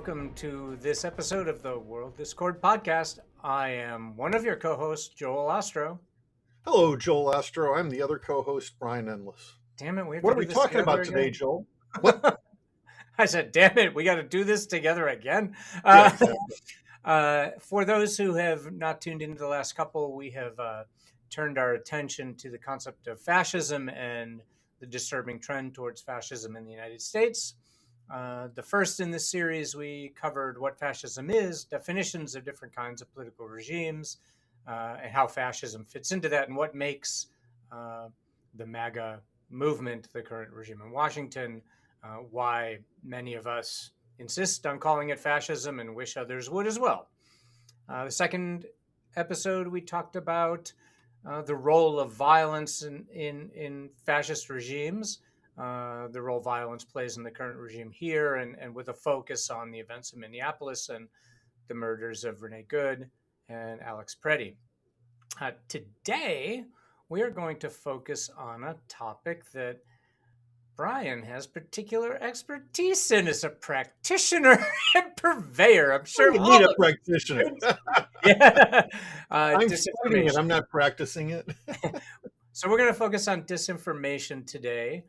welcome to this episode of the World Discord podcast. I am one of your co-hosts, Joel Ostrow. Hello, Joel Ostrow. I'm the other co-host, Brian Endless. Damn it, we have What to are do we this talking together about today, again. Joel? What? I said, damn it, we got to do this together again. Yeah, exactly. For those who have not tuned into the last couple, we have turned our attention to the concept of fascism and the disturbing trend towards fascism in the United States. The first in this series, we covered what fascism is, definitions of different kinds of political regimes, and how fascism fits into that, and what makes the MAGA movement, the current regime in Washington, why many of us insist on calling it fascism and wish others would as well. The second episode, we talked about the role of violence in fascist regimes, the role violence plays in the current regime here, and with a focus on the events in Minneapolis and the murders of Renee Good and Alex Preddy. Today, we are going to focus on a topic that Brian has particular expertise in as a practitioner and purveyor. I'm sure You need a practitioner. Yeah. I'm studying it. I'm not practicing it. So we're going to focus on disinformation today,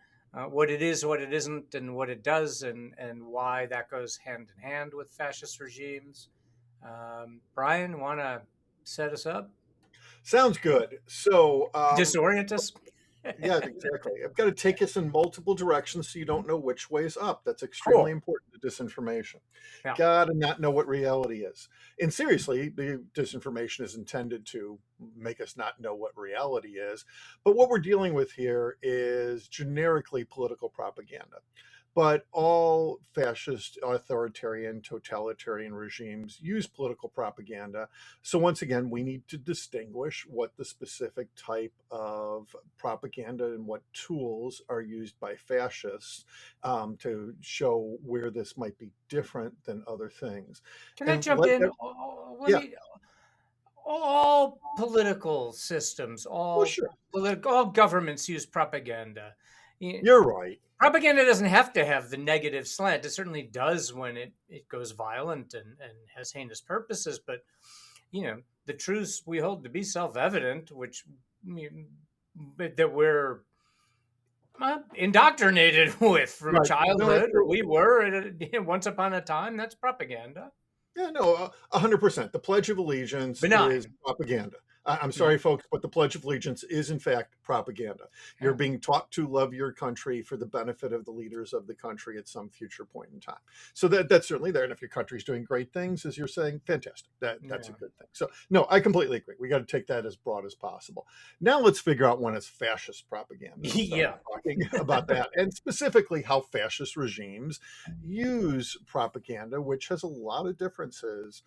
what it is, what it isn't, and what it does, and why that goes hand in hand with fascist regimes. Brian, want to set us up? Sounds good. So Disorient us? Yeah, exactly. I've got to take us in multiple directions so you don't know which way is up. That's extremely important to disinformation. Yeah. Got to not know what reality is. And seriously, the disinformation is intended to make us not know what reality is. But what we're dealing with here is generically political propaganda. But all fascist, authoritarian, totalitarian regimes use political propaganda. So once again, we need to distinguish what the specific type of propaganda and what tools are used by fascists to show where this might be different than other things. Can I jump in? All political systems, all governments use propaganda. You're right. Propaganda doesn't have to have the negative slant. It certainly does when it goes violent and has heinous purposes. But, the truths we hold to be self-evident, which that we're indoctrinated with from childhood. We were once upon a time. That's propaganda. Yeah, no, 100%. The Pledge of Allegiance is propaganda. I'm sorry, folks, but the Pledge of Allegiance is, in fact, propaganda. You're being taught to love your country for the benefit of the leaders of the country at some future point in time. So that's certainly there. And if your country's doing great things, as you're saying, fantastic. That's a good thing. So, no, I completely agree. We got to take that as broad as possible. Now let's figure out when it's fascist propaganda. Talking about that, and specifically how fascist regimes use propaganda, which has a lot of differences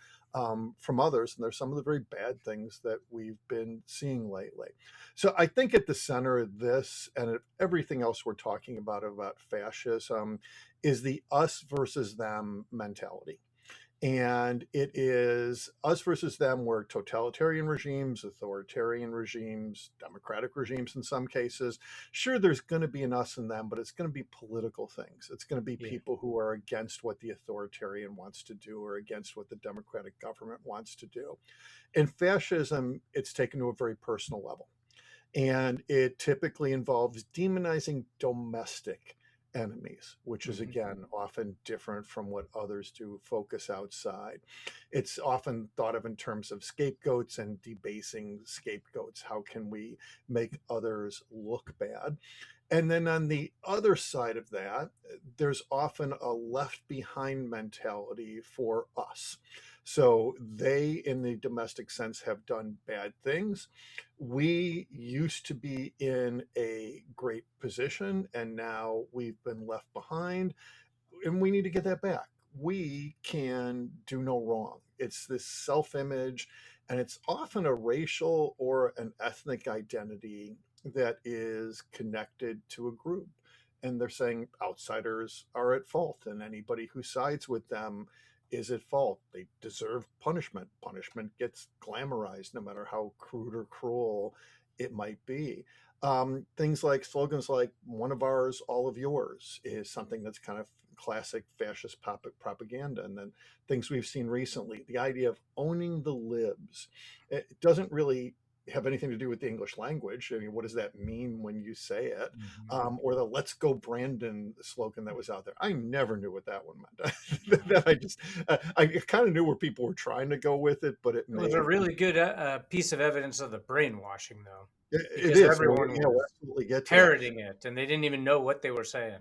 from others, and there's some of the very bad things that we've been seeing lately. So I think at the center of this and everything else we're talking about fascism is the us versus them mentality. And it is us versus them, where totalitarian regimes, authoritarian regimes, democratic regimes in some cases, sure, there's going to be an us and them, but it's going to be political things. It's going to be people who are against what the authoritarian wants to do or against what the democratic government wants to do. In fascism, it's taken to a very personal level. And it typically involves demonizing domestic enemies, which is again often different from what others do, focus outside. It's often thought of in terms of scapegoats and debasing scapegoats. How can we make others look bad? And then on the other side of that, there's often a left behind mentality for us. So they, in the domestic sense, have done bad things. We used to be in a great position, and now we've been left behind, and we need to get that back. We can do no wrong. It's this self-image, and it's often a racial or an ethnic identity that is connected to a group. And they're saying outsiders are at fault, and anybody who sides with them is at fault. They deserve punishment. Punishment gets glamorized no matter how crude or cruel it might be. Things like slogans like "one of ours, all of yours" is something that's kind of classic fascist propaganda. And then things we've seen recently, the idea of owning the libs, it doesn't really have anything to do with the English language. I mean, what does that mean when you say it? Or the "Let's go Brandon" slogan that was out there. I never knew what that one meant. That I kind of knew where people were trying to go with it, but it was a really good piece of evidence of the brainwashing, though, it because is. everyone We'll was absolutely get to that. parroting it, and they didn't even know what they were saying.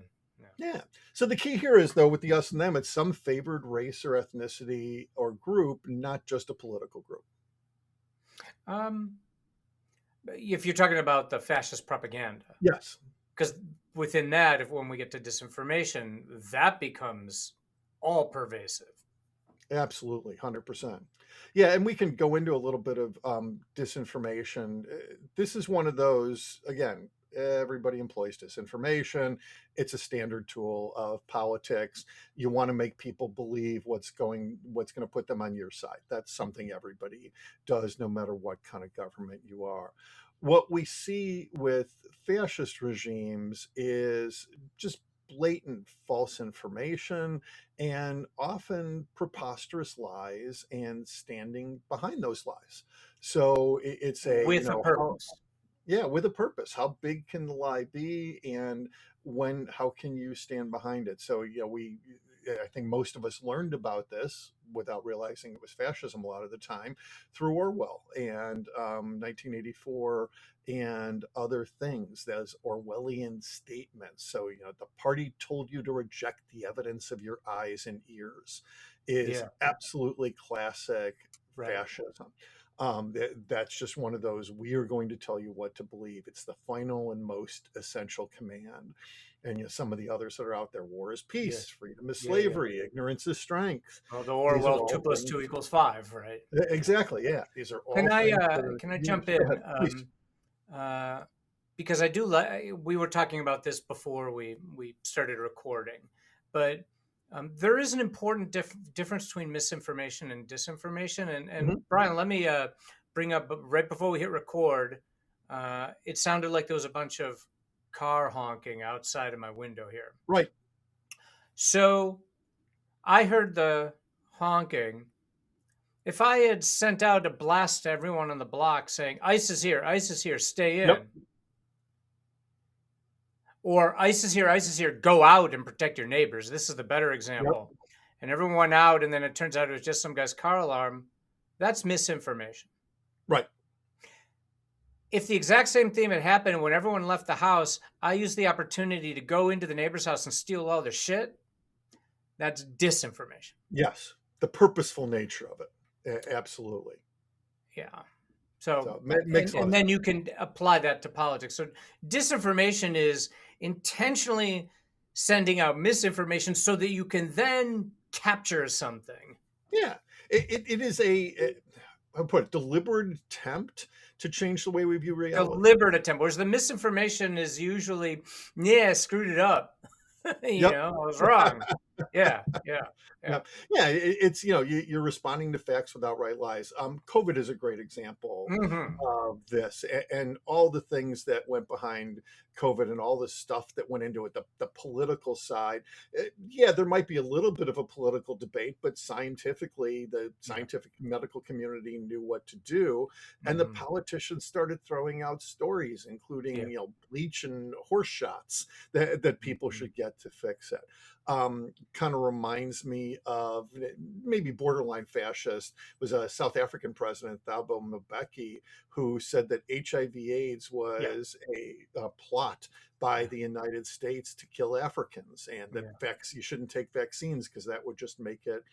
Yeah. So the key here is, though, with the us and them, it's some favored race or ethnicity or group, not just a political group. If you're talking about the fascist propaganda, Yes. because within that, if when we get to disinformation, that becomes all pervasive. Absolutely, 100%. Yeah, and we can go into a little bit of disinformation. This is one of those, again, everybody employs disinformation. It's a standard tool of politics. You want to make people believe what's going to put them on your side. That's something everybody does, no matter what kind of government you are. What we see with fascist regimes is just blatant false information and often preposterous lies and standing behind those lies. So it's a, With a purpose. yeah, with a purpose. How big can the lie be, and how can you stand behind it? So, I think most of us learned about this without realizing it was fascism a lot of the time through Orwell and 1984 and other things. Those Orwellian statements. So, the party told you to reject the evidence of your eyes and ears is absolutely classic fascism. That's just one of those, we are going to tell you what to believe. It's the final and most essential command. And some of the others that are out there: war is peace, freedom is slavery, ignorance is strength. Well, the Orwell 2 + 2 = 5, right? Exactly. Yeah, these are all. Can I things jump that are, in? Because I do like. We were talking about this before we started recording, but there is an important difference between misinformation and disinformation. And Brian, let me bring up right before we hit record. It sounded like there was a bunch of car honking outside of my window here. Right. So I heard the honking. If I had sent out a blast to everyone on the block saying, "ICE is here, stay in," or "ICE is here, go out and protect your neighbors." This is the better example. And everyone went out, and then it turns out it was just some guy's car alarm. That's misinformation. Right. If the exact same thing had happened when everyone left the house, I used the opportunity to go into the neighbor's house and steal all their shit, that's disinformation. Yes. The purposeful nature of it. Absolutely. Yeah. So and then you can apply that to politics. So disinformation is intentionally sending out misinformation so that you can then capture something. Yeah. It is I'll put it, deliberate attempt to change the way we view reality. Deliberate attempt, whereas the misinformation is usually, I screwed it up. I was wrong. Yeah. It's you're responding to facts without right lies. COVID is a great example of this, and all the things that went behind COVID and all the stuff that went into it, the political side. There might be a little bit of a political debate, but scientifically, the scientific medical community knew what to do, and the politicians started throwing out stories, including bleach and horse shots that people should get to fix it. Kind of reminds me of maybe borderline fascist. Was a South African president, Thabo Mbeki, who said that HIV/AIDS was a plot by the United States to kill Africans, and that you shouldn't take vaccines because that would just make it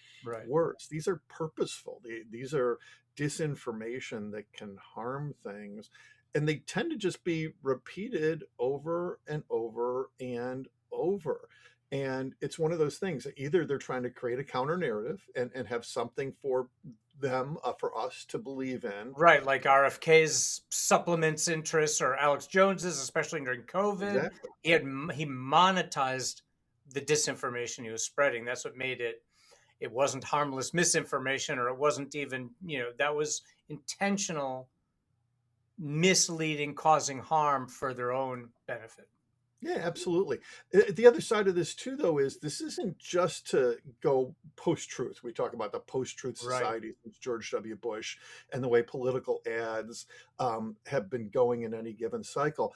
worse. These are purposeful. These are disinformation that can harm things, and they tend to just be repeated over and over and over. And it's one of those things that either they're trying to create a counter narrative and have something for them, for us to believe in. Right, like RFK's supplements interests or Alex Jones's, especially during COVID. Exactly. He monetized the disinformation he was spreading. That's what made it. It wasn't harmless misinformation, or it wasn't even, that was intentional misleading, causing harm for their own benefit. Yeah, absolutely. The other side of this too, though, is this isn't just to go post-truth. We talk about the post-truth Right. society since George W. Bush and the way political ads have been going in any given cycle.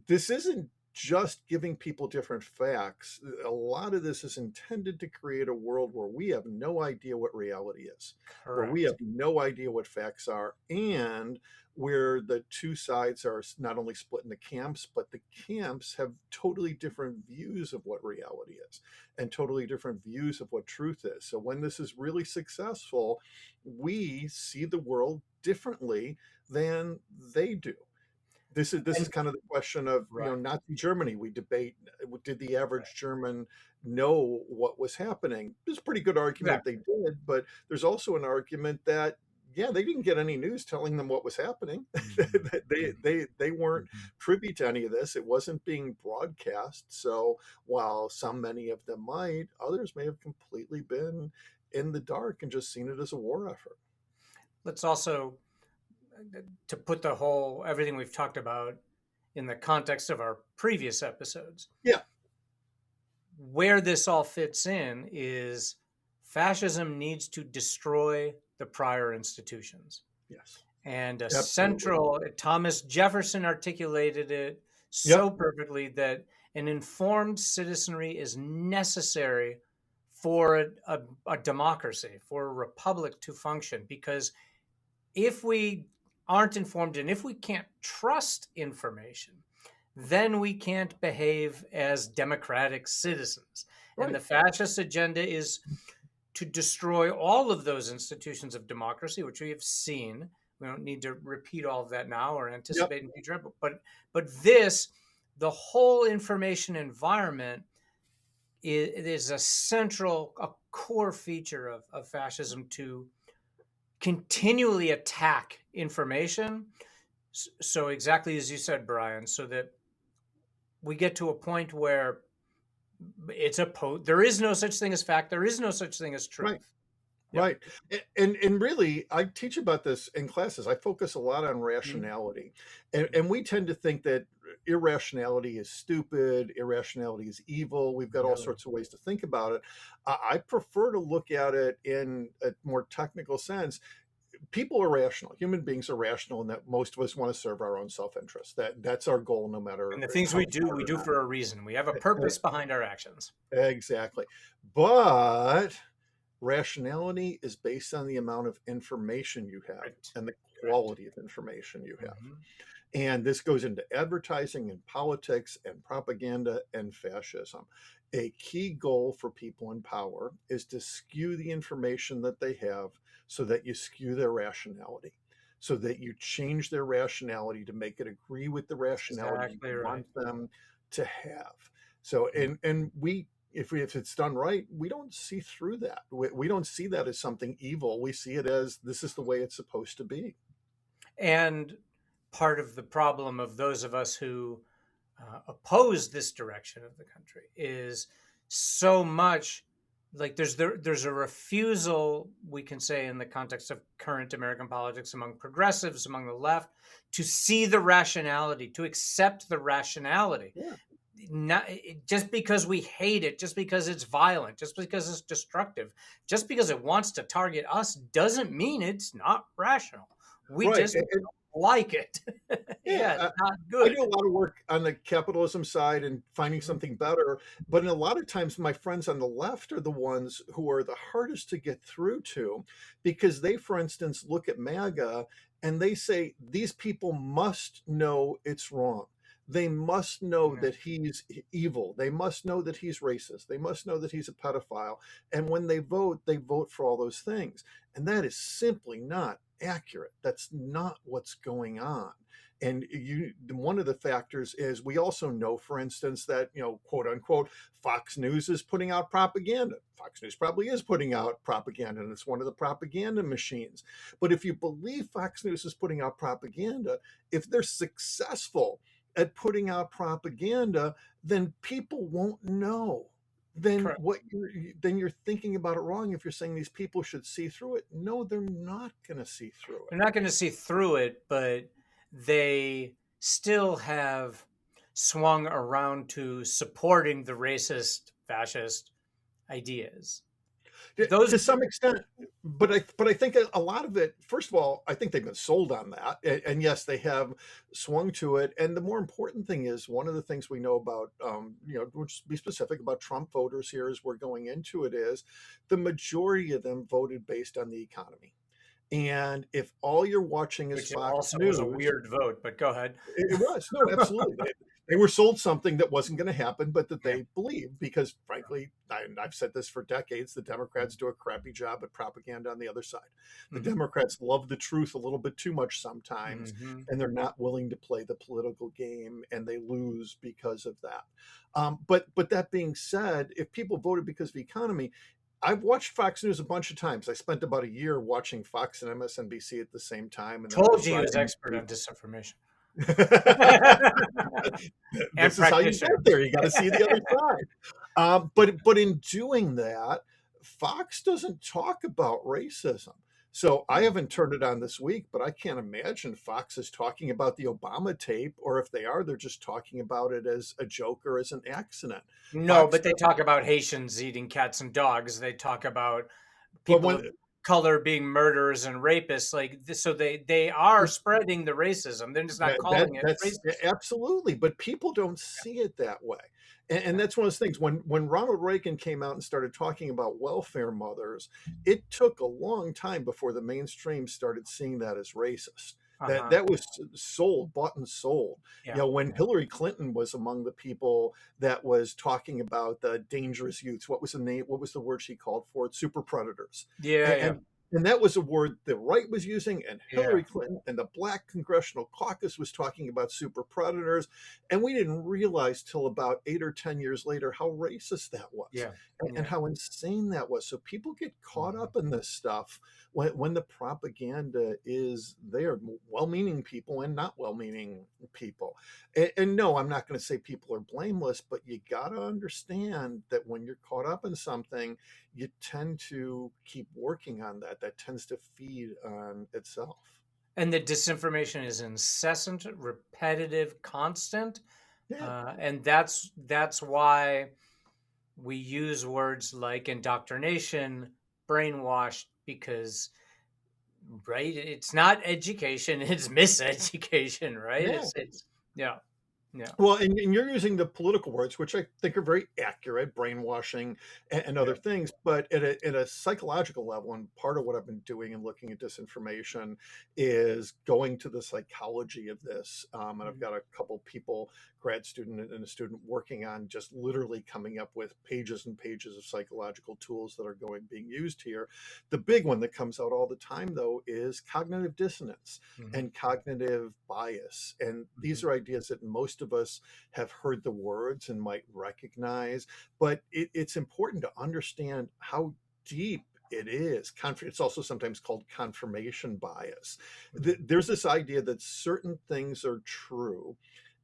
This isn't just giving people different facts. A lot of this is intended to create a world where we have no idea what reality is, where we Correct. have no idea what facts are, and where the two sides are not only split into camps, but the camps have totally different views of what reality is and totally different views of what truth is. So when this is really successful, we see the world differently than they do. This is And kind of the question of, right. Nazi Germany. We debate, did the average German know what was happening? There's a pretty good argument they Exactly. did, but there's also an argument that, yeah, they didn't get any news telling them what was happening. Mhm. They weren't Mhm. privy to any of this. It wasn't being broadcast. So while many of them might, others may have completely been in the dark and just seen it as a war effort. Let's also, to put the whole everything we've talked about in the context of our previous episodes, Yeah. where this all fits in is fascism needs to destroy the prior institutions. Yes. And a Absolutely. central, Thomas Jefferson articulated it so Yep. perfectly that an informed citizenry is necessary for a democracy, for a republic to function. Because if we aren't informed and if we can't trust information, then we can't behave as democratic citizens. And Right. the fascist agenda is to destroy all of those institutions of democracy, which we have seen. We don't need to repeat all of that now or Yep. anticipate in future, but this, the whole information environment is a central, a core feature of fascism to continually attack information. So exactly as you said, Brian, so that we get to a point where there is no such thing as fact, there is no such thing as Right. truth. Yep. Right. And really, I teach about this in classes. I focus a lot on Mhm. rationality. And we tend to think that irrationality is stupid, irrationality is evil. We've got all No. sorts of ways to think about it. I prefer to look at it in a more technical sense. People are rational. Human beings are rational, and that most of us want to serve our own self-interest. That's our goal, no matter And the things how we smart or do for a reason. We have a not. purpose behind our actions. Exactly. But rationality is based on the amount of information you have Right. and the Correct. quality of information you have. Hmm. And this goes into advertising and politics and propaganda and fascism. A key goal for people in power is to skew the information that they have so that you skew their rationality, so that you change their rationality to make it agree with the That's rationality you exactly right. want them to have. So, and we, if it's done right, we don't see through that. We don't see that as something evil. We see it as this is the way it's supposed to be. And part of the problem of those of us who oppose this direction of the country is so much like there's a refusal, we can say, in the context of current American politics among progressives, among the left, to see the rationality, to accept the rationality. Yeah. Not just because we hate it, just because it's violent, just because it's destructive, just because it wants to target us doesn't mean it's not rational. We Right. just don't like it. Yeah, Yeah, it's not I do good. a lot of work on the capitalism side and finding Mhm. something better, but in a lot of times my friends on the left are the ones who are the hardest to get through to because they, for instance, look at MAGA and they say these people must know it's wrong. They must know Yeah. that he's evil. They must know that he's racist. They must know that he's a pedophile. And when they vote for all those things. And that is simply not accurate. That's not what's going on. And one of the factors is we also know, for instance, that, quote unquote, Fox News is putting out propaganda. Fox News probably is putting out propaganda, and it's one of the propaganda machines. But if you believe Fox News is putting out propaganda, if they're successful at putting out propaganda, then people won't know. Then Correct. then you're thinking about it wrong if you're saying these people should see through it. No, they're not going to see through it. They're not going to see through it, but they still have. swung around to supporting the racist, fascist ideas. Those, To some extent, but I think a lot of it, first of all, I think they've been sold on that, and yes, they have swung to it. And the more important thing is, one of the things we know about, we'll just be specific about Trump voters here as we're going into it, is the majority of them voted based on the economy. And if all you're watching is which Fox also was a News, weird vote, but go ahead. it was. No, absolutely. They were sold something that wasn't going to happen, but that Yeah. they believed because, frankly, I've said this for decades, the Democrats do a crappy job at propaganda on the other side. The Democrats love the truth a little bit too much sometimes, and they're not willing to play the political game, and they lose because of that. But that being said, if people voted because of the economy, I've watched Fox News a bunch of times. I spent about a year watching Fox and MSNBC at the same time, and then on Told you he was Friday. expert on disinformation. And This is how you get practitioner. there. You got to see the other side. But in doing that, Fox doesn't talk about racism. So I haven't turned it on this week, but I can't imagine Fox is talking about the Obama tape, or if they are, they're just talking about it as a joke or as an accident. No, Fox but they doesn't. talk about Haitians eating cats and dogs. They talk about Well, people of color being murderers and rapists. Like this, so they are spreading the racism. They're just not calling it That's racism. absolutely, but people don't see it that way. And that's one of those things. When Ronald Reagan came out and started talking about welfare mothers, it took a long time before the mainstream started seeing that as racist. That was sold, bought and sold. Yeah. When Hillary Clinton was among the people that was talking about the dangerous youths, what was the name? What was the word she called for it? Super predators. Yeah, yeah, And that was a word the right was using, and yeah, Hillary Clinton and the Black Congressional Caucus was talking about super predators. And we didn't realize till about 8 or 10 years later how racist that was yeah, and yeah. how insane that was. So people get caught up in this stuff when the propaganda is there, well meaning people and not well meaning people. And no, I'm not going to say people are blameless, but you got to understand that when you're caught up in something, you tend to keep working on that. That tends to feed on itself. And the disinformation is incessant, repetitive, constant, Yeah. and that's why we use words like indoctrination, brainwashed, because right, it's not education, it's miseducation, right? Yeah. It's yeah, yeah, Well, and you're using the political words, which I think are very accurate, brainwashing and other yeah. things. But at a psychological level, and part of what I've been doing and looking at disinformation is going to the psychology of this. And I've got a couple people, grad student and a student, working on just literally coming up with pages and pages of psychological tools that are being used here. The big one that comes out all the time, though, is cognitive dissonance and cognitive bias. And these are ideas that most of us have heard the words and might recognize, but it's important to understand how deep it is. It's also sometimes called confirmation bias. There's this idea that certain things are true,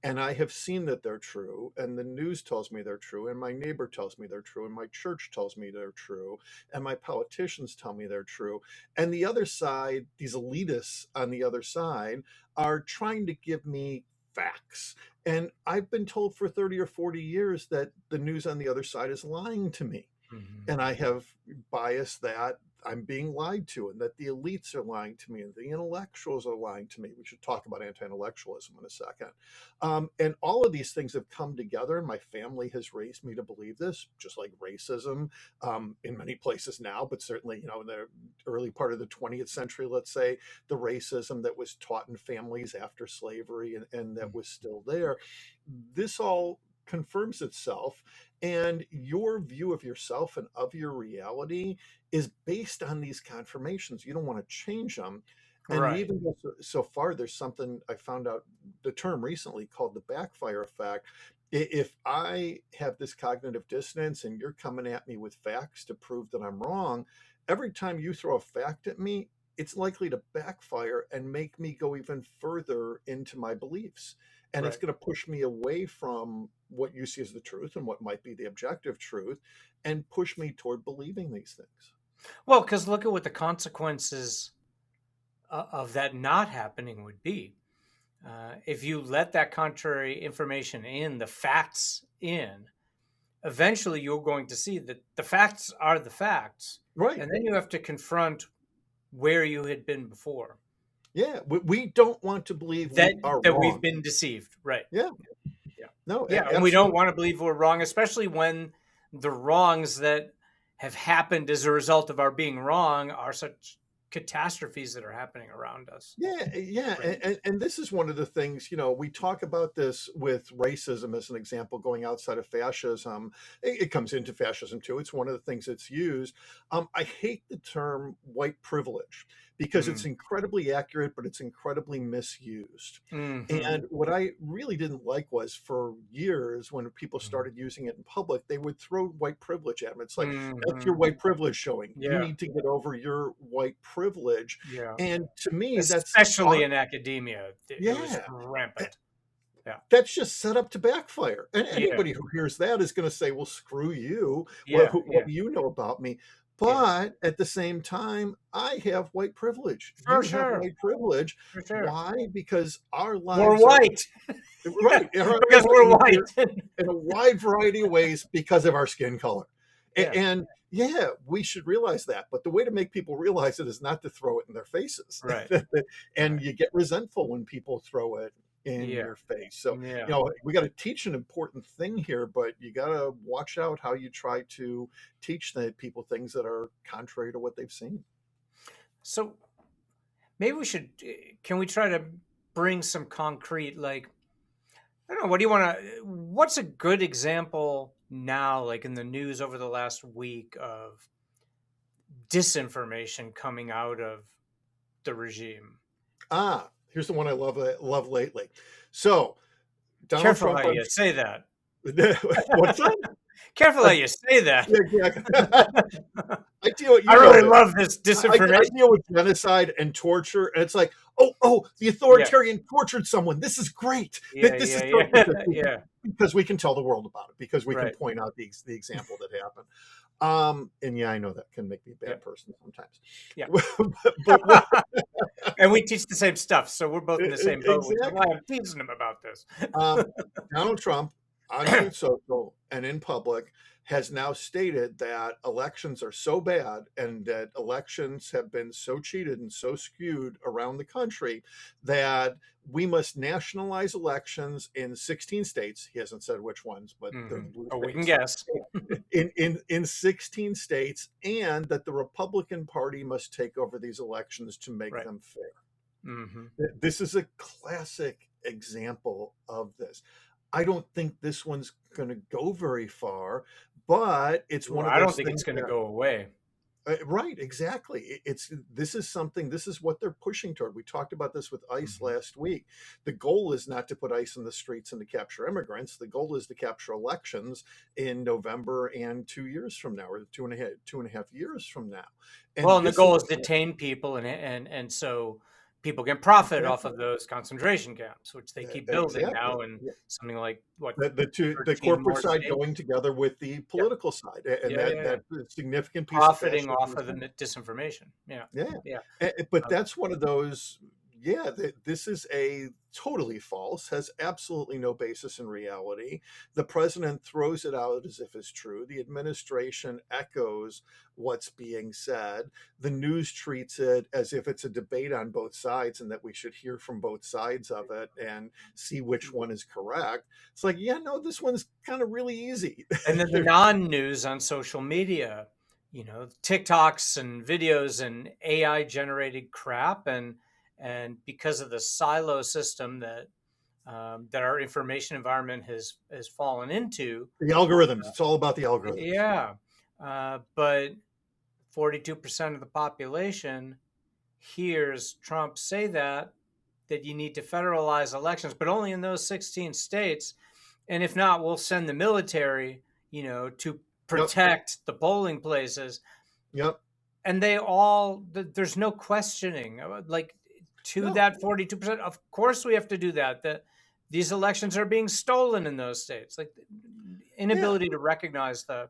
and I have seen that they're true, and the news tells me they're true, and my neighbor tells me they're true, and my church tells me they're true, and my politicians tell me they're true. And the other side, these elitists on the other side, are trying to give me facts. And I've been told for 30 or 40 years that the news on the other side is lying to me. And I have biased that I'm being lied to and that the elites are lying to me and the intellectuals are lying to me. We should talk about anti-intellectualism in a second. And all of these things have come together, and my family has raised me to believe this, just like racism in many places now, but certainly, in the early part of the 20th century, let's say, the racism that was taught in families after slavery and that was still there. This all confirms itself, and your view of yourself and of your reality is based on these confirmations. You don't want to change them. And you Right. even go so far, there's something I found out the term recently called the backfire effect. If I have this cognitive dissonance and you're coming at me with facts to prove that I'm wrong, every time you throw a fact at me, it's likely to backfire and make me go even further into my beliefs. And it's Right. going to push me away from what you see as the truth and what might be the objective truth and push me toward believing these things. Well, because look at what the consequences of that not happening would be. if you let that contrary information in, the facts in, eventually you're going to see that the facts are the facts. Right. And then you have to confront where you had been before. Yeah. We don't want to believe That we are that we've wrong. been deceived. Right. Yeah. Yeah. No, Yeah. And we don't absolutely. want to believe we're wrong, especially when the wrongs that have happened as a result of our being wrong are such catastrophes that are happening around us. Yeah, yeah, Right. and this is one of the things, we talk about this with racism as an example, going outside of fascism. It comes into fascism too. It's one of the things that's used. I hate the term white privilege because it's Mm. incredibly accurate, but it's incredibly misused. Hmm. And what I really didn't like was for years when people started using it in public, they would throw white privilege at them. It's like, that's Hmm. your white privilege showing. You Yeah. need to get over your white privilege. Yeah. And to me, Especially in academia, it was yeah, rampant. Yeah. that's just set up to backfire. And Yeah. anybody who hears that is going to say, well, screw you. Yeah. What Yeah. do you know about me? Yeah. But at the same time, I have white privilege. For You have sure. white privilege. For sure. Why? Because our We're lives are white. Yeah. right, Because we're white. in a wide variety of ways because of our skin color. Yeah. And yeah, we should realize that. But the way to make people realize it is not to throw it in their faces. Right. And Right. you get resentful when people throw it in Yeah. your face. So, Yeah. we got to teach an important thing here, but you got to watch out how you try to teach the people things that are contrary to what they've seen. So maybe can we try to bring some concrete, like, I don't know, what's a good example now, like in the news over the last week, of disinformation coming out of the regime? Here's the one I love lately. So, Donald Careful Trump how on you say that. what's that? Careful how you say that. Yeah, exactly. I deal, I you know really this. love this I disinformation. deal with genocide and torture, and it's like, the Yeah, authoritarian tortured someone. This is great. yeah, This is yeah, so yeah, because yeah. because we can tell the world about it, because we can Right. point out the example that happened. And yeah, I know that can make me a Yeah, bad person sometimes. yeah. But what And we teach the same stuff, so we're both in the same boat, which is why exactly. I'm teasing him about this. Um, Donald Trump on Truth Social and in public has now stated that elections are so bad and that elections have been so cheated and so skewed around the country that we must nationalize elections in 16 states. He hasn't said which ones, but they're the blue Oh, we can states. guess. In 16 states, and that the Republican Party must take over these elections to make Right. them fair. Hmm. This is a classic example of this. I don't think this one's going to go very far, but it's one of I don't those think it's things going to that, go away. right, exactly. This is what they're pushing toward. We talked about this with ICE Mhm. last week. The goal is not to put ICE in the streets and to capture immigrants. The goal is to capture elections in November and 2 years from now, or two and a half years from now. Well, And and the this is goal is to detain people, and so people can profit off exactly, of those concentration camps, which they keep building exactly. now in something like, what, The 13 corporate more side states? going together with the Yeah, political side, and yeah, yeah, yeah. that's a significant piece of Profiting fascism off as of the well. disinformation. Yeah, Yeah, yeah. but Uh, that's one of those. Yeah, this is a totally false, has absolutely no basis in reality. The president throws it out as if it's true. The administration echoes what's being said. The news treats it as if it's a debate on both sides and that we should hear from both sides of it and see which one is correct. It's like, yeah, no, this one's kind of really easy. and then the non-news on social media, TikToks and videos and AI generated crap, and because of the silo system that our information environment has fallen into. The algorithms, it's all about the algorithms. Yeah, but 42% of the population hears Trump say that you need to federalize elections, but only in those 16 states. And if not, we'll send the military, to Yep, protect the polling places. yep. And there's no questioning, like, to No, that 42%. Of course, we have to do that. That these elections are being stolen in those states. Like, yeah. inability to recognize the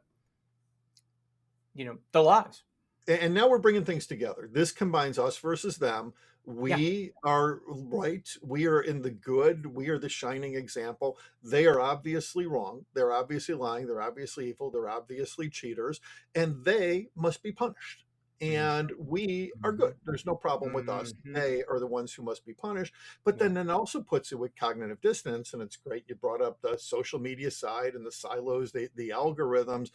lies. And now we're bringing things together. This combines us versus them Yeah. We are right. We are in the good. We are the shining example. They are obviously wrong. They're obviously lying. They're obviously evil. They're obviously cheaters, and they must be punished. Mhm. And we are good. Mhm. There's no problem with us. Mhm. They are the ones who must be punished. But Yeah. then it also puts it with cognitive dissonance. And it's great you brought up the social media side and the silos, the algorithms.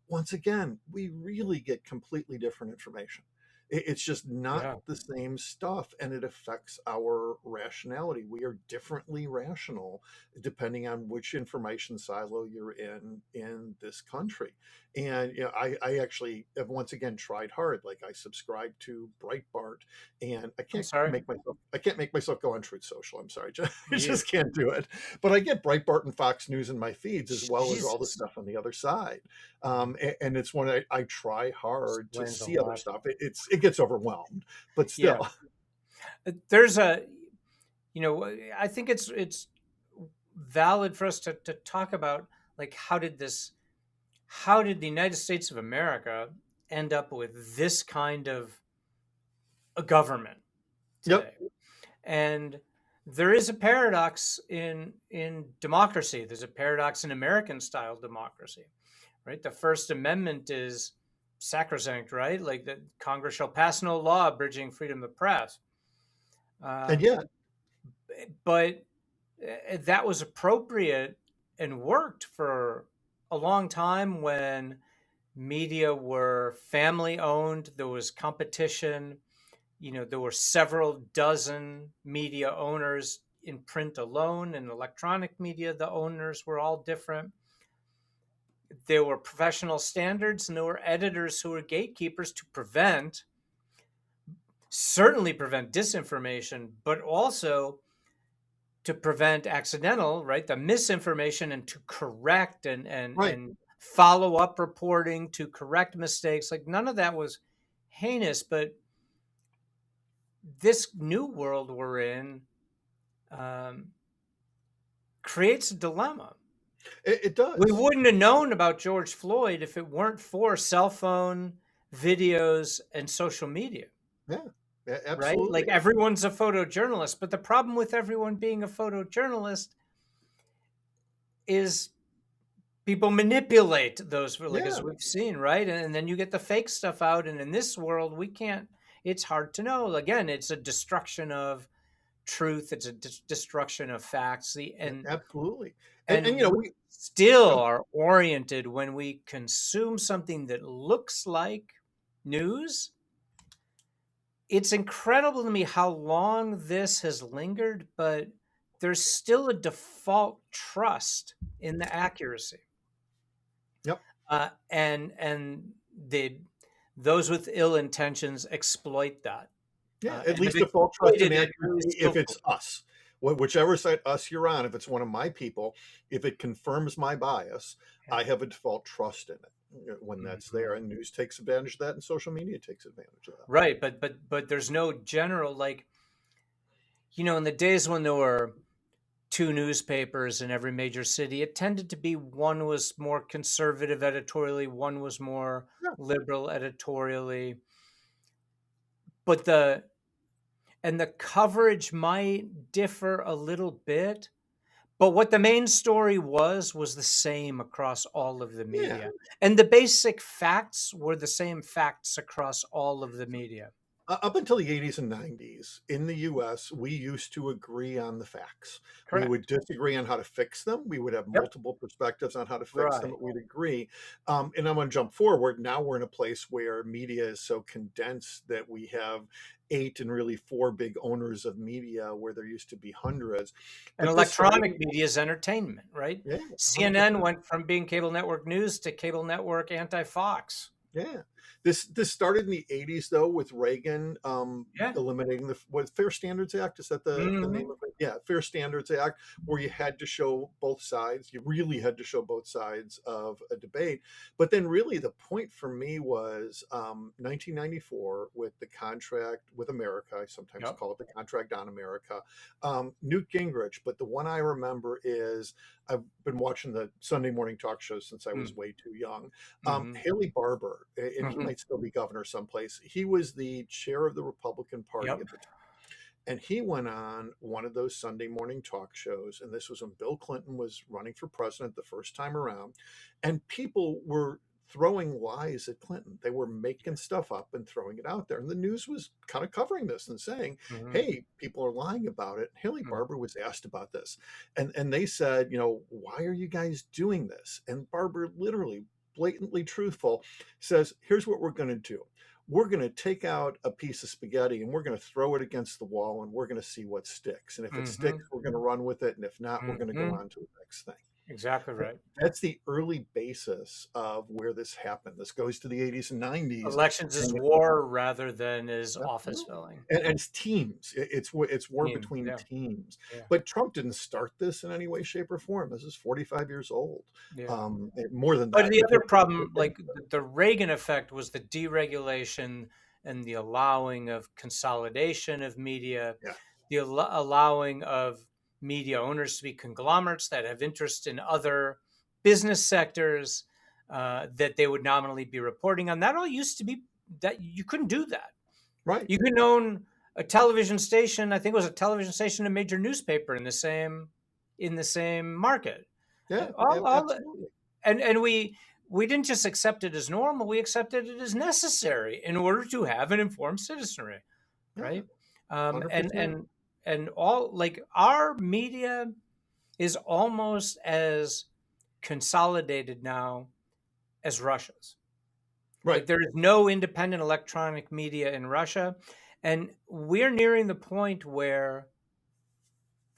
Once again, we really get completely different information. It's just not Yeah. the same stuff, and it affects our rationality. We are differently rational depending on which information silo you're in this country. And I actually have once again tried hard. Like I subscribe to Breitbart, and I'm sorry. I can't make myself go on Truth Social. I'm sorry, I Yeah. just can't do it. But I get Breitbart and Fox News in my feeds as well as all the Jesus. stuff on the other side. Mhm. And it's when I try hard to Explains a see other lot. stuff. It gets overwhelmed, but Yeah. still, There's a, I think it's valid for us to talk about, like, how did the United States of America end up with this kind of a government yep, today? And there is a paradox in democracy. There's a paradox in American style democracy, right? The First Amendment is sacrosanct, right? Like that Congress shall pass no law abridging freedom of press. and Um, yet, but that was appropriate and worked for a long time when media were family owned. There was competition. There were several dozen media owners in print alone. In electronic media, the owners were all different. There were professional standards, and there were editors who were gatekeepers to certainly prevent disinformation, but also to prevent accidental, right, the misinformation, and to correct right? and follow up reporting to correct mistakes. Like none of that was heinous, but this new world we're in um, creates a dilemma. It We does. wouldn't have known about George Floyd if it weren't for cell phone videos and social media, Yeah, right? Like absolutely. everyone's a photojournalist, but the problem with everyone being a photojournalist is people manipulate those for, like, as Yeah, we've seen, right? And then you get the fake stuff out, and in this world we can't, it's hard to know. Again, it's a destruction of truth. It's a destruction of facts. absolutely. And And we we still go- are oriented when we consume something that looks like news. It's incredible to me how long this has lingered, but there's still a default trust in the accuracy. yep. And the those with ill intentions exploit that, Yeah, at and have least default trust and exploited it really accuracy if it's skillfully. us. Whichever side us you're on, if it's one of my people, if it confirms my bias, Yeah. I have a default trust in it when that's there. Mhm. And news takes advantage of that, and social media takes advantage of that. Right, but there's no general, like, in the days when there were two newspapers in every major city, it tended to be one was more conservative editorially, one was more Yeah, liberal editorially, but the coverage might differ a little bit. But what the main story was the same across all of the yeah. media. And the basic facts were the same facts across all of the media. Up until the 80s and 90s in the US, we used to agree on the facts. We would Correct. disagree on how to fix them. We would have Yep. multiple perspectives on how to fix them, Right. but we'd agree. And I'm going to jump forward. Now we're in a place where media is so condensed that we have 8 and really 4 big owners of media where there used to be hundreds. And But this started, electronic media is entertainment, right? yeah, CNN 100%. went from being cable network news to cable network anti Fox. Yeah, this started in the 80s though with Reagan Yeah. eliminating the what Fair Standards Act, is that the name Hmm. of it? Yeah, Fair Standards Act, where you had to show both sides. You really had to show both sides of a debate. But then really the point for me was 1994 with the contract with America. I sometimes Yep. call it the contract on America. Newt Gingrich, but the one I remember is I've been watching the Sunday morning talk shows since I was way too young. Mm-hmm. Haley Barbour, and he Hmm. might still be governor someplace. He was the chair of the Republican Party Yep. at the time. And he went on one of those Sunday morning talk shows, and this was when Bill Clinton was running for president the first time around, and people were throwing lies at Clinton. They were making stuff up and throwing it out there. And the news was kind of covering this and saying, Mm-hmm. hey, people are lying about it. Haley Mm-hmm. Barbour was asked about this. And they said, why are you guys doing this? And Barbour, literally blatantly truthful, says, here's what we're going to do. We're going to take out a piece of spaghetti and we're going to throw it against the wall and we're going to see what sticks. And if it Mm-hmm. sticks, we're going to run with it. And if not, we're going to go Mm-hmm. on to the next thing. Exactly right. That's the early basis of where this happened. This goes to the 80s and 90s. Elections is war rather than is office filling. And it's teams. It's war Teams, between yeah. teams. Yeah. But Trump didn't start this in any way, shape, or form. This is 45 years old. Yeah. More than But that. the other problem, like the Reagan effect, was the deregulation and the allowing of consolidation of media, Yeah. the allowing of media owners to be conglomerates that have interest in other business sectors that they would nominally be reporting on. That all used to be that you couldn't do that. Right. You could own a television station. I think it was a television station, a major newspaper in the same market. Yeah, absolutely. And we didn't just accept it as normal. We accepted it as necessary in order to have an informed citizenry, right? Yeah, And all, like, our media is almost as consolidated now as Russia's. Right. Like, there is no independent electronic media in Russia, and we're nearing the point where,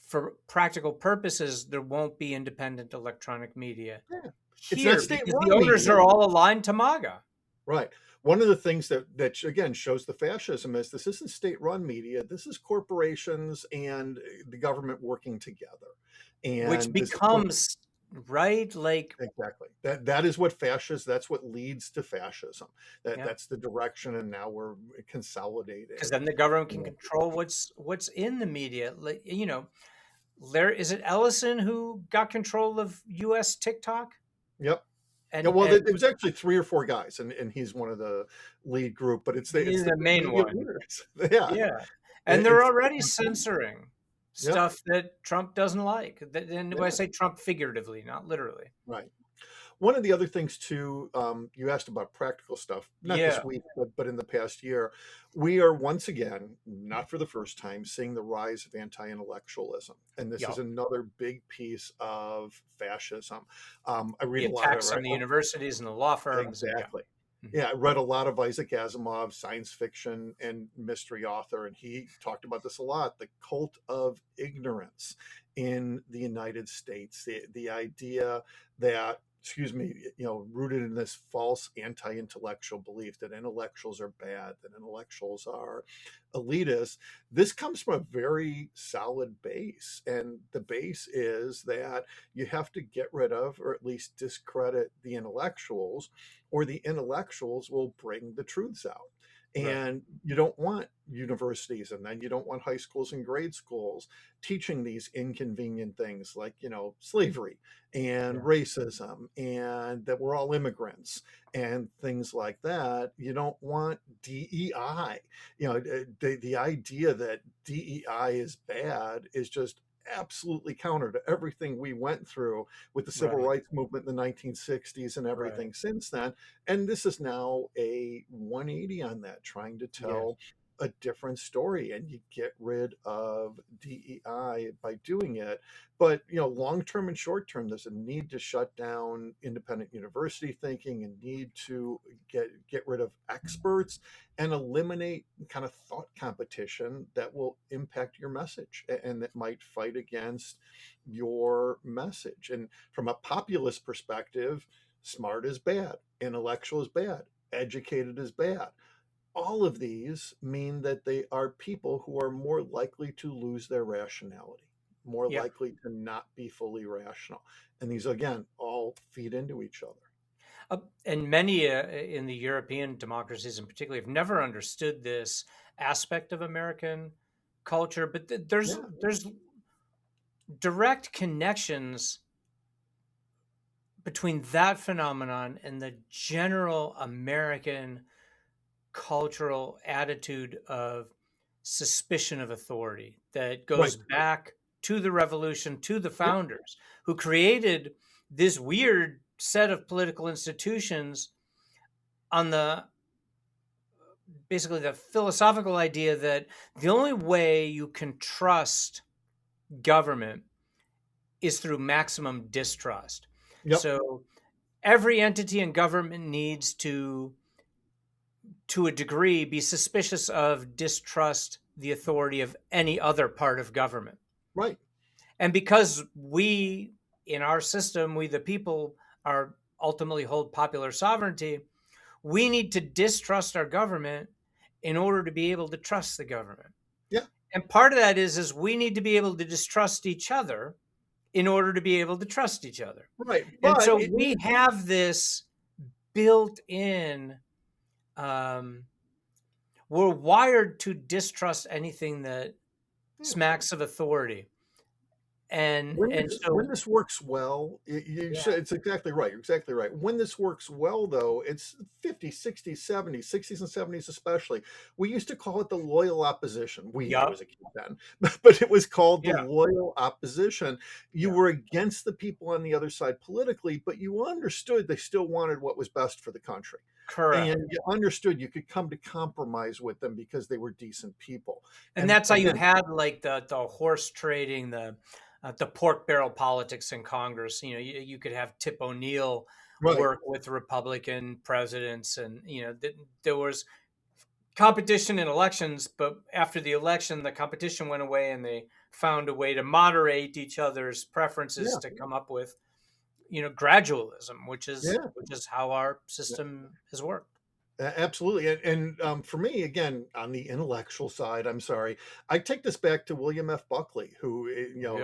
for practical purposes, there won't be independent electronic media It's not here state because run the owners media. are all aligned to MAGA. Right. One of the things that again shows the fascism is this isn't state-run media. This is corporations and the government working together, and Which becomes right, like, exactly that is what fascist. That's what leads to fascism. yeah, That's the direction, and now we're consolidating. because then the government can control what's in the media. Like, there is it Ellison who got control of U.S. TikTok. Yep. And, yeah, well, it was actually 3 or 4 guys, and he's one of the lead group, but it's the main one. Yeah. And they're already censoring stuff that Trump doesn't like. And when I say Trump, figuratively, not literally. Right. One of the other things too, you asked about practical stuff, not this week, but in the past year, we are once again, not for the first time, seeing the rise of anti-intellectualism, and this is another big piece of fascism. I read the attacks on the universities and the law firms. Exactly. Yeah, I read a lot of Isaac Asimov, science fiction and mystery author, and he talked about this a lot, the cult of ignorance in the United States, the idea that, rooted in this false anti-intellectual belief that intellectuals are bad, that intellectuals are elitist. This comes from a very solid base, and the base is that you have to get rid of, or at least discredit, the intellectuals, or the intellectuals will bring the truths out. And you don't want universities, and then you don't want high schools and grade schools teaching these inconvenient things like, slavery and racism, and that we're all immigrants and things like that. You don't want DEI. The idea that DEI is bad is just absolutely counter to everything we went through with the civil rights movement in the 1960s and everything since then. And this is now a 180 on that, trying to tell a different story, and you get rid of DEI by doing it. But long term and short term, there's a need to shut down independent university thinking, and need to get rid of experts and eliminate kind of thought competition that will impact your message and that might fight against your message. And from a populist perspective, smart is bad, intellectual is bad, educated is bad. All of these mean that they are people who are more likely to lose their rationality, more likely to not be fully rational. And these, again, all feed into each other. And many in the European democracies in particular have never understood this aspect of American culture. But there's direct connections between that phenomenon and the general American cultural attitude of suspicion of authority that goes Right. back to the revolution, to the founders who created this weird set of political institutions on the basically the philosophical idea that the only way you can trust government is through maximum distrust. Yep. So every entity in government needs to a degree, be suspicious of, distrust the authority of any other part of government. Right. And because we, in our system, we the people, are ultimately hold popular sovereignty, we need to distrust our government in order to be able to trust the government. Yeah. And part of that is we need to be able to distrust each other in order to be able to trust each other. Right. And But so we have this built in, we're wired to distrust anything that smacks of authority. And when this works well, it's exactly right. You're exactly right. When this works well, though, it's 50s, 60s, 70s, 60s and 70s especially. We used to call it the loyal opposition. I was a kid then, but it was called the loyal opposition. You were against the people on the other side politically, but you understood they still wanted what was best for the country. Correct. And you understood you could come to compromise with them because they were decent people. And that's how you had like the horse trading, the pork barrel politics in Congress. You know, you could have Tip O'Neill work with Republican presidents, and there was competition in elections, but after the election, the competition went away, and they found a way to moderate each other's preferences to come up with, gradualism, which is how our system has worked. Absolutely. And for me, again, on the intellectual side, I'm sorry, I take this back to William F. Buckley, who,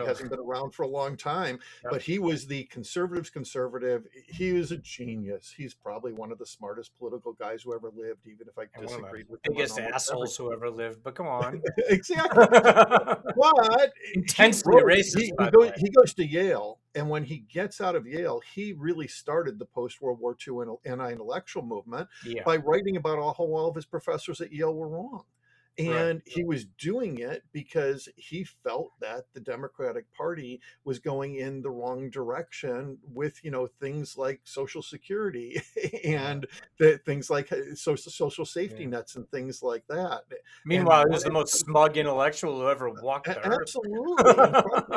hasn't been around for a long time, but he was the conservatives' conservative. He was a genius. He's probably one of the smartest political guys who ever lived, even if I disagreed with him. Biggest assholes who ever lived, but come on. Exactly. But intensely racist. He goes to Yale, and when he gets out of Yale, he really started the post-World War II anti-intellectual movement by writing about how all of his professors at Yale were wrong. And he was doing it because he felt that the Democratic Party was going in the wrong direction with, things like Social Security and things like social safety nets and things like that. Meanwhile, he was the most smug intellectual who ever walked the earth. Absolutely.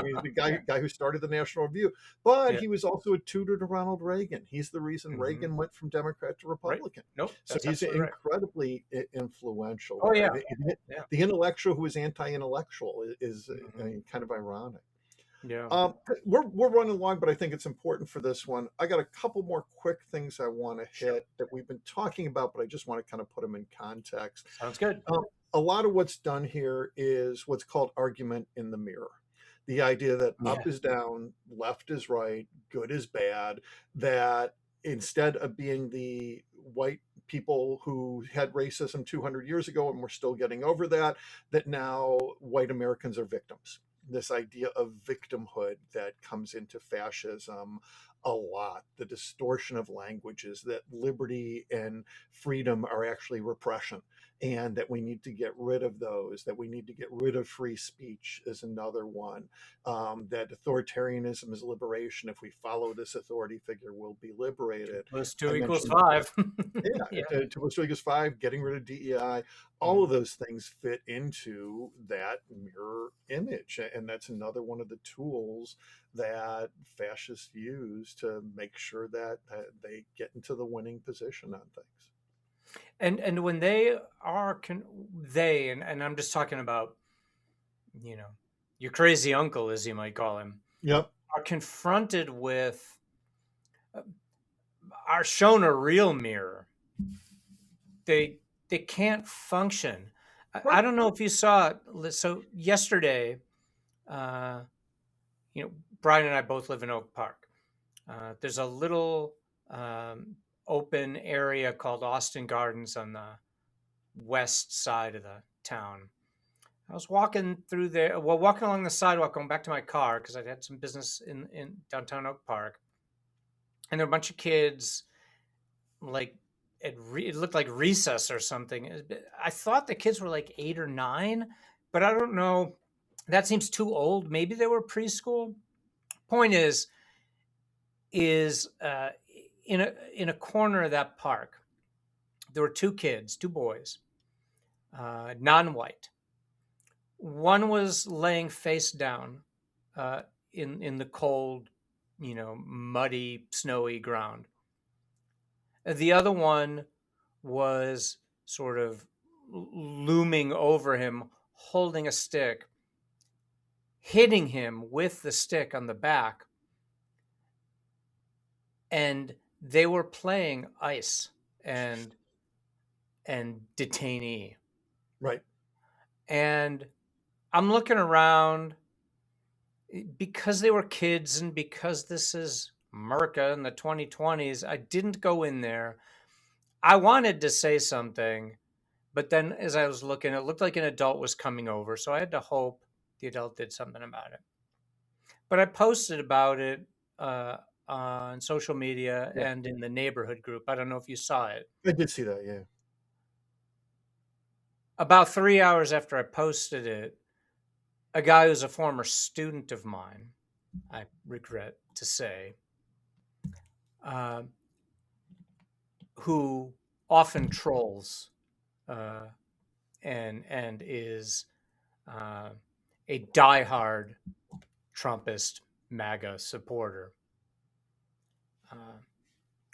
He's the guy who started the National Review. But he was also a tutor to Ronald Reagan. He's the reason Reagan went from Democrat to Republican. Nope, so he's incredibly influential. Oh, yeah. The intellectual who is anti-intellectual is kind of ironic. Yeah. We're running long, but I think it's important for this one. I got a couple more quick things I want to hit that we've been talking about, but I just want to kind of put them in context. Sounds good. A lot of what's done here is what's called argument in the mirror. The idea that up is down, left is right, good is bad, that instead of being the white people who had racism 200 years ago and we're still getting over that now white Americans are victims. This idea of victimhood that comes into fascism a lot, the distortion of languages, that liberty and freedom are actually repression, and that we need to get rid of those, that we need to get rid of free speech is another one, that authoritarianism is liberation. If we follow this authority figure, we'll be liberated. 2 + 2 = 5. 2 + 2 = 5, getting rid of DEI, all of those things fit into that mirror image. And that's another one of the tools that fascists use to make sure that they get into the winning position on things. And when they are, and I'm just talking about, your crazy uncle, as you might call him, are confronted with, are shown a real mirror, they can't function. I don't know if you saw it. So yesterday, Brian and I both live in Oak Park. There's a little open area called Austin Gardens on the west side of the town. I was walking through there, walking along the sidewalk, going back to my car because I had some business in downtown Oak Park. And there were a bunch of kids, like it looked like recess or something. I thought the kids were like 8 or 9, but I don't know. That seems too old. Maybe they were preschool. Point is in a corner of that park, there were 2 kids, 2 boys, non-white. One was laying face down uh, in the cold, muddy, snowy ground. The other one was sort of looming over him, holding a stick, hitting him with the stick on the back. And they were playing ice and detainee. Right. And I'm looking around because they were kids and because this is America in the 2020s. I didn't go in there. I wanted to say something, but then as I was looking, it looked like an adult was coming over. So I had to hope the adult did something about it. But I posted about it on social media and in the neighborhood group. I don't know if you saw it. I did see that, yeah. About 3 hours after I posted it, a guy who's a former student of mine, I regret to say, who often trolls and is a diehard Trumpist MAGA supporter,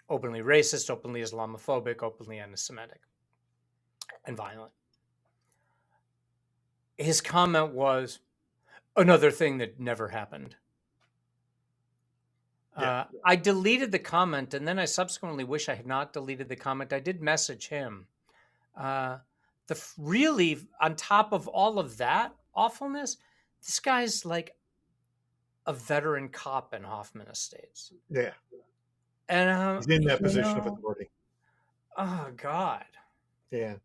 openly racist, openly Islamophobic, openly anti-Semitic, and violent. His comment was another thing that never happened. I deleted the comment, and then I subsequently wish I had not deleted the comment. I did message him. Really, on top of all of that awfulness, this guy's like a veteran cop in Hoffman Estates. Yeah. And he's in that position of authority. Oh God. Yeah.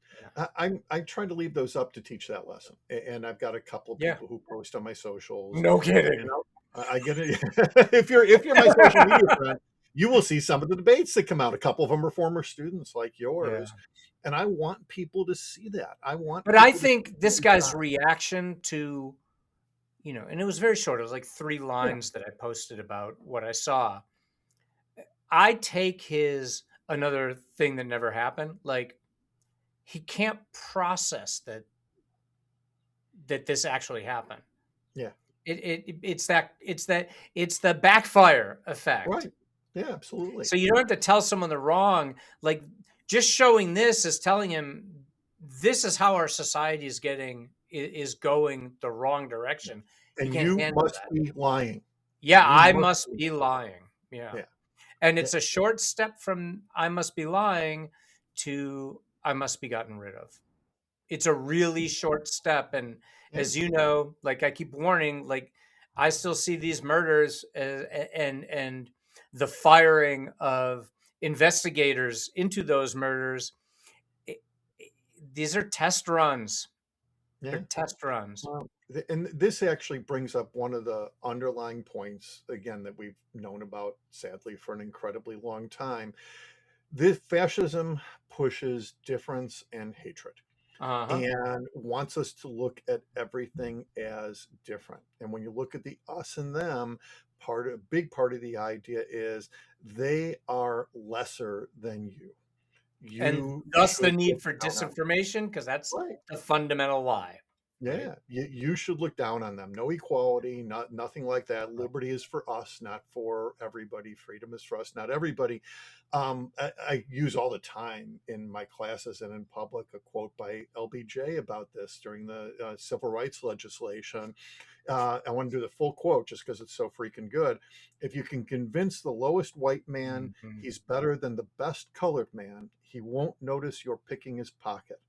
I try to leave those up to teach that lesson, and I've got a couple of people who post on my socials. No kidding. I get it. if you're my social media friend, you will see some of the debates that come out. A couple of them are former students like yours, and I want people to see that. But I think this guy's reaction to, and it was very short. It was like 3 lines that I posted about what I saw. I take his another thing that never happened. Like, he can't process that this actually happened. Yeah. It's the backfire effect. Right. Yeah, absolutely. So you don't have to tell someone they're wrong. Like, just showing this is telling him this is how our society is going the wrong direction. And you must be lying. Yeah, I must be lying. Yeah. And it's a short step from I must be lying to I must be gotten rid of. It's a really short step. And as you know, like I keep warning, like I still see these murders and the firing of investigators into those murders. These are test runs. They're test runs. And this actually brings up one of the underlying points, again, that we've known about, sadly, for an incredibly long time. This fascism pushes difference and hatred. And wants us to look at everything as different. And when you look at the us and them, a big part of the idea is they are lesser than you. And thus the need for disinformation, because that's the fundamental lie. Yeah, right? You should look down on them. No equality, nothing like that. Liberty is for us, not for everybody. Freedom is for us, not everybody. I use all the time in my classes and in public a quote by LBJ about this during the civil rights legislation. I want to do the full quote just because it's so freaking good. If you can convince the lowest white man he's better than the best colored man, he won't notice you're picking his pocket.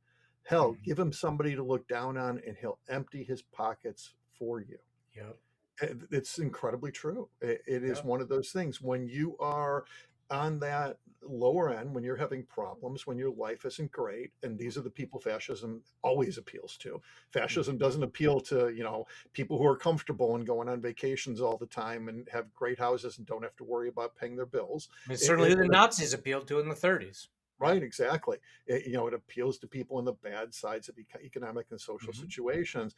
Hell, give him somebody to look down on and he'll empty his pockets for you. Yep. It's incredibly true. It is one of those things when you are on that lower end, when you're having problems, when your life isn't great, and these are the people fascism always appeals to. Fascism doesn't appeal to, people who are comfortable and going on vacations all the time and have great houses and don't have to worry about paying their bills. It's certainly who the Nazis appealed to in the 30s. Right, exactly. It appeals to people on the bad sides of economic and social Mm-hmm. situations.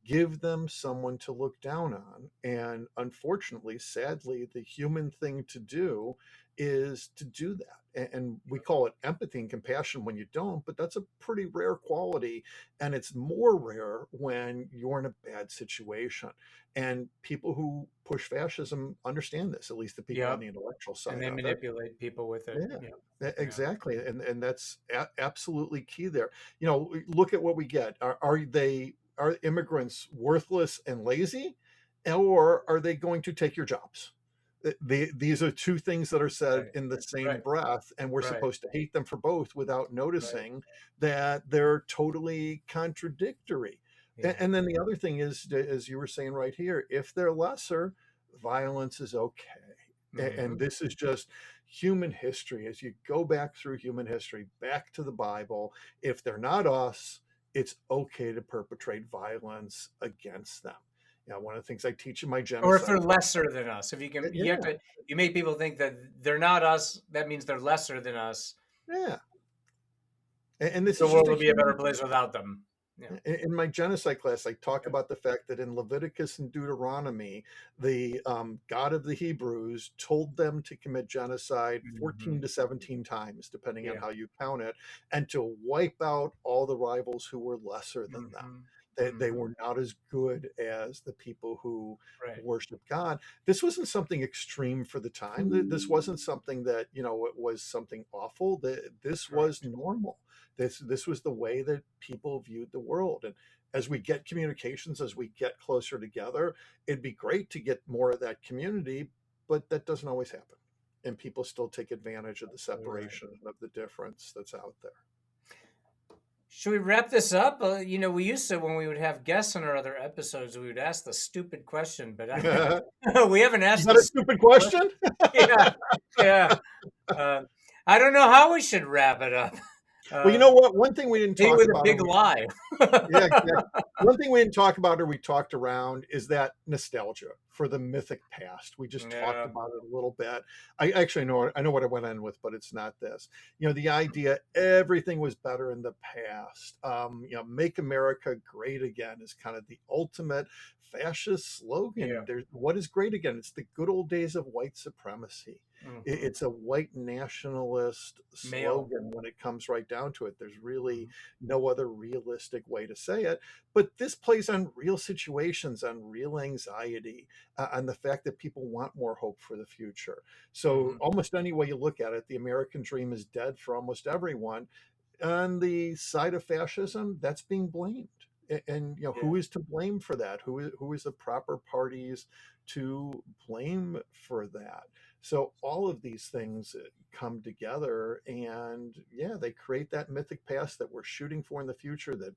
Give them someone to look down on. And unfortunately, sadly, the human thing to do is to do that. And we call it empathy and compassion when you don't, but that's a pretty rare quality. And it's more rare when you're in a bad situation. And people who push fascism understand this, at least the people on Yep. the intellectual And side they of it. manipulate people with it. Yeah, Yeah. Yeah. exactly, and that's absolutely key there. Look at what we get. Are immigrants worthless and lazy, or are they going to take your jobs? These are two things that are said Right. in the same Right. breath, and we're Right. supposed to hate them for both without Right. noticing that they're totally contradictory. Yeah. And then the other thing is, as you were saying right here, if they're lesser, violence is okay. And Mm-hmm. this is just human history. As you go back through human history, back to the Bible, if they're not us, it's okay to perpetrate violence against them. One of the things I teach in my Or if they're genocide class. lesser than us, if you can, you have Yeah, to, you make people think that they're not us. That means they're lesser than us. yeah. And this The is just world a will be a better human. place without them. Yeah. In my genocide class, I talk Yep. about the fact that in Leviticus and Deuteronomy, the God of the Hebrews told them to commit genocide Mm-hmm. 14 to 17 times, depending on Yeah. how you count it, and to wipe out all the rivals who were lesser than them. Mm-hmm. They Mm-hmm. were not as good as the people who Right. worship God. This wasn't something extreme for the time. This wasn't something that, it was something awful. This was Correct. normal. This was the way that people viewed the world. And as we get communications, as we get closer together, it'd be great to get more of that community, but that doesn't always happen. And people still take advantage of the Absolutely right. separation of the difference that's out there. Should we wrap this up? We used to, when we would have guests on our other episodes, we would ask the stupid question, but we haven't Is asked that the a stupid stupid question? question. Yeah, yeah. Uh, I don't know how we should wrap it up. Well, you Uh, know what? One thing we didn't maybe talk with a about, big lie. yeah, exactly. One thing we didn't talk about or we talked around is that nostalgia for the mythic past. We just talked Yeah, about it a little bit. I actually know I know what I went in with, but it's not this. The idea everything was better in the past. Make America great again is kind of the ultimate fascist slogan. yeah. What is great again? It's the good old days of white supremacy. Hmm. It's a white nationalist Male. slogan when it comes right down to it. There's really Mhm. no other realistic way to say it. But this plays on real situations, on real anxiety, on the fact that people want more hope for the future. So, Mhm. almost any way you look at it, the American dream is dead for almost everyone. On the side of fascism, that's being blamed. And Yeah. who is to blame for that? Who is the proper parties to blame for that? So all of these things come together, and yeah, they create that mythic past that we're shooting for in the future, that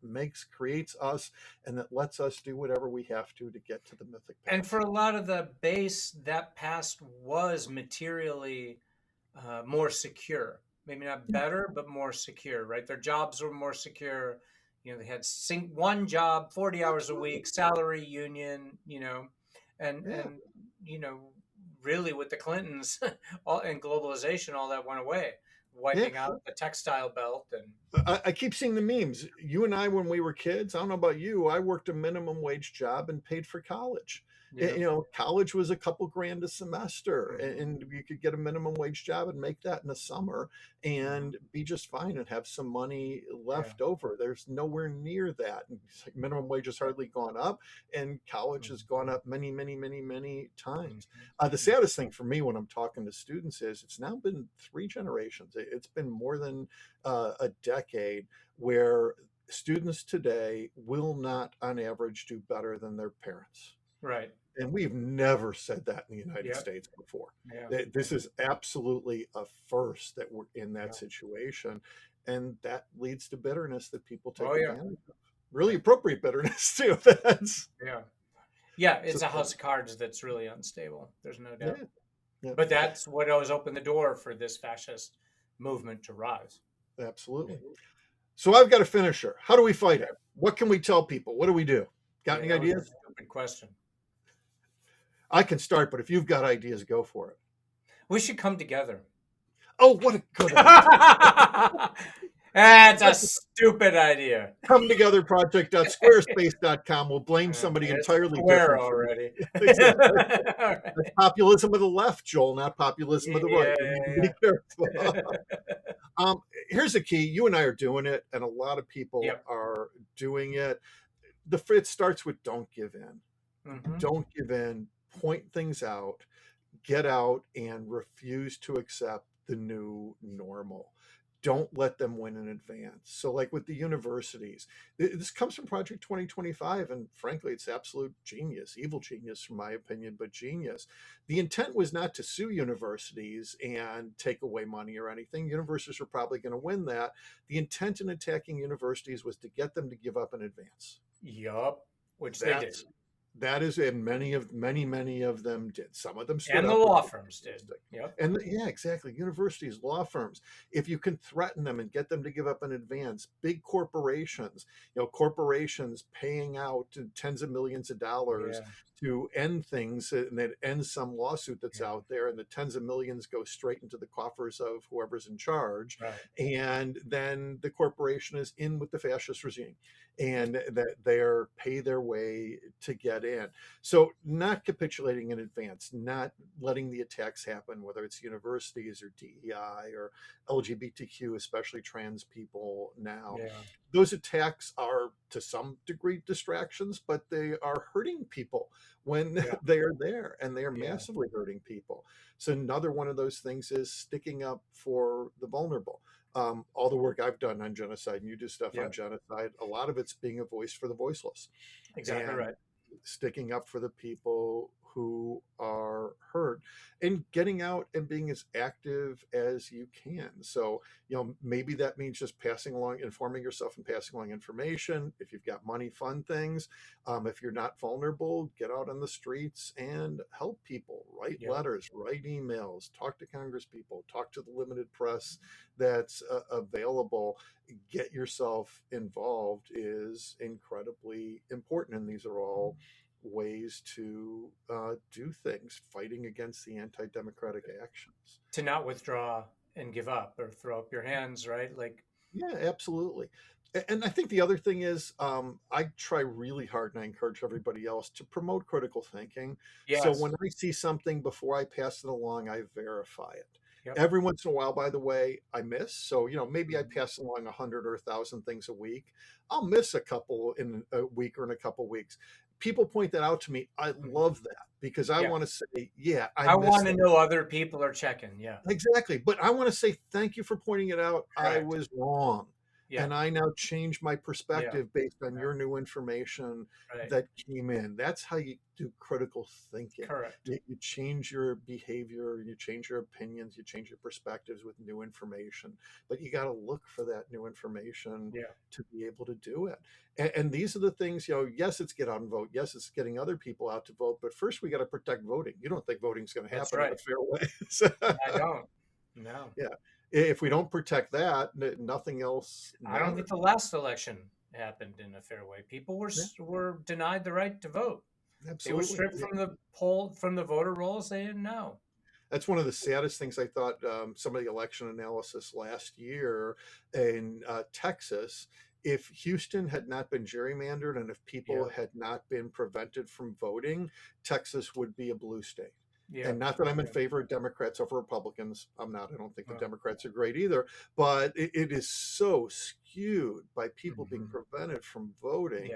creates us, and that lets us do whatever we have to get to the mythic And for past. a lot of the base, that past was materially more secure. Maybe not Yeah, better, but more secure, right? Their jobs were more secure. They had one job, 40 hours a absolutely. week, salary, union, and Yeah, and you know, really with the Clintons and globalization, all that went away, yeah. wiping out the textile belt and I keep seeing the memes. You and I, when we were kids, I don't know about you, I worked a minimum wage job and paid for college. yeah. College was a couple grand a semester, Hmm. and you could get a minimum wage job and make that in the summer Hmm. and be just fine and have some money Yeah. left over. There's nowhere near that. And it's like minimum wage has Right. hardly gone up, and college has gone Hmm. up many, many, many, many Hmm. times. The saddest thing for me when I'm talking to students is it's now been three generations. It's been more than a decade where students today will not, on average, do better than their parents. Right. And we've never said that in the United Yep. States before. Yeah. This is absolutely a first that we're in that Yeah. situation. And that leads to bitterness that people take Oh yeah. advantage of. Really Yeah. appropriate bitterness, too. That's Yeah. Yeah. so It's a sad. house of cards that's really unstable. There's no doubt. Yeah, yeah, But that's what always opened the door for this fascist movement to rise. absolutely. So I've got a finisher. How do we fight Okay. it? What can we tell people? What do we do? Got Yeah, any that was a ideas? stupid question. I can start, but if you've got ideas, go for it. We should come together. Oh, what a good idea. That's a stupid idea. Come together project.squarespace.com. We'll blame somebody entirely Square different. already. Exactly. Right. That's populism of the left, Joel, not populism of the right. We need to be careful. Here's the key. You and I are doing it, and a lot of people are doing it. It starts with don't give in. Mm-hmm. Don't give in. Point things out. Get out and refuse to accept the new normal. Don't let them win in advance. So, like with the universities, this comes from Project 2025, and frankly, it's absolute genius, evil genius, from my opinion, but genius. The intent was not to sue universities and take away money or anything. Universities are probably going to win that. The intent in attacking universities was to get them to give up in advance. Yup, which they did. That is, and many of them did. Some of them stood up. And the law firms did. Yep. And yeah, exactly. Universities, law firms. If you can threaten them and get them to give up in advance, big corporations, corporations paying out tens of millions of dollars to end things, and that ends some lawsuit that's out there, and the tens of millions go straight into the coffers of whoever's in charge. Right. And then the corporation is in with the fascist regime, and that they're pay their way to get in. So not capitulating in advance, not letting the attacks happen, whether it's universities or DEI or LGBTQ, especially trans people now. Those attacks are to some degree distractions, but they are hurting people when they are there, and they are massively hurting people. So another one of those things is sticking up for the vulnerable. All the work I've done on genocide, and you do stuff on genocide, a lot of it's being a voice for the voiceless. Exactly right. Sticking up for the people who are hurt, and getting out and being as active as you can. So, maybe that means just informing yourself and passing along information. If you've got money, fund things. If you're not vulnerable, get out on the streets and help people, write letters, write emails, talk to Congress people, talk to the limited press that's available. Get yourself involved is incredibly important. And these are all ways to do things, fighting against the anti-democratic actions. To not withdraw and give up or throw up your hands, right? Yeah, absolutely. And I think the other thing is, I try really hard, and I encourage everybody else to promote critical thinking. So when I see something, before I pass it along, I verify it. Every once in a while, by the way, I miss. So, maybe I pass along 100 or 1,000 things a week. I'll miss a couple in a week or in a couple weeks. People point that out to me. I love that, because I want to say, I want to know other people are checking. Yeah, exactly. But I want to say, thank you for pointing it out. Correct. I was wrong. And I now change my perspective based on your new information that came in. That's how you do critical thinking. Correct. You change your behavior, you change your opinions, you change your perspectives with new information. But you got to look for that new information to be able to do it. And these are the things, yes, it's get out and vote. Yes, it's getting other people out to vote. But first, we got to protect voting. You don't think voting's going to happen in a fair way. I don't. No. Yeah. If we don't protect that, nothing else matters. I don't think the last election happened in a fair way. People were denied the right to vote. Absolutely. They were stripped from the voter rolls. They didn't know. That's one of the saddest things. I thought some of the election analysis last year in Texas, if Houston had not been gerrymandered and if people had not been prevented from voting, Texas would be a blue state. And not that I'm in favor of Democrats over Republicans. I'm not. I don't think the Democrats are great either. But it is so skewed by people being prevented from voting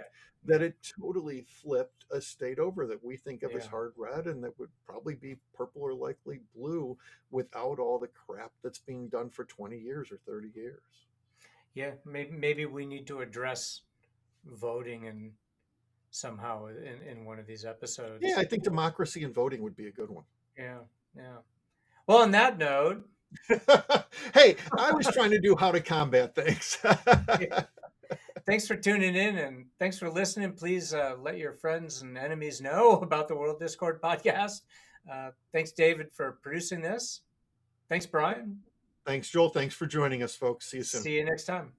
that it totally flipped a state over that we think of as hard red, and that would probably be purple or likely blue without all the crap that's being done for 20 years or 30 years. Yeah, maybe we need to address voting and somehow in one of these episodes. Yeah, I think democracy and voting would be a good one. Yeah. Well, on that note, hey, I was trying to do how to combat things. Thanks for tuning in, and thanks for listening. Please let your friends and enemies know about the World Discord podcast. Thanks, David, for producing this. Thanks, Brian. Thanks, Joel. Thanks for joining us, folks. See you soon. See you next time.